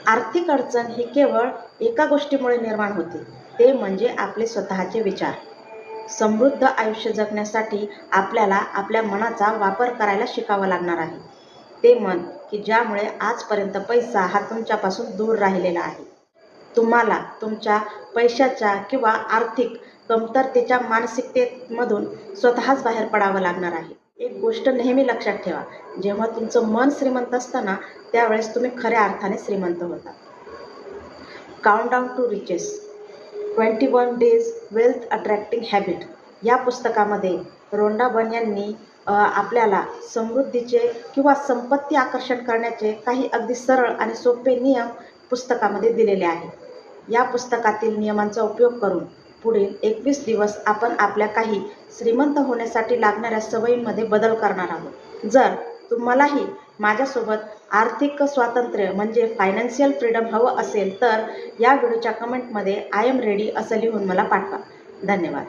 आर्थिक अडचण ही केवळ एका गोष्टीमुळे निर्माण होते, ते म्हणजे आपले स्वतःचे विचार. समृद्ध आयुष्य जगण्यासाठी आपल्याला आपल्या मनाचा वापर करायला शिकावं लागणार आहे. ते मन की ज्यामुळे आजपर्यंत पैसा हा तुमच्यापासून दूर राहिलेला आहे. तुम्हाला तुमच्या पैशाच्या किंवा आर्थिक कमतरतेच्या मानसिकतेमधून स्वतःच बाहेर पडावं लागणार आहे. एक गोष्ट नेहमी लक्षात ठेवा, जेव्हा तुमचं मन श्रीमंत असतं ना, त्यावेळेस तुम्ही खऱ्या अर्थाने श्रीमंत होता. Countdown to riches 21 days wealth attracting habit या पुस्तकामध्ये रोंडा बर्न यांनी आपल्याला समृद्धीचे किंवा संपत्ती आकर्षण करण्याचे काही अगदी सरळ आणि सोपे नियम पुस्तकामध्ये दिलेले आहेत. या पुस्तकातील नियमांचा उपयोग करून पुढील 21 दिवस आपण आपल्या काही श्रीमंत होण्यासाठी लागणाऱ्या सवयींमध्ये बदल करणार आहोत. जर तुम्हालाही माझ्यासोबत आर्थिक स्वातंत्र्य म्हणजे फायनान्शियल फ्रीडम हवं असेल तर या व्हिडिओच्या कमेंटमध्ये आय एम रेडी असं लिहून मला पाठवा. धन्यवाद.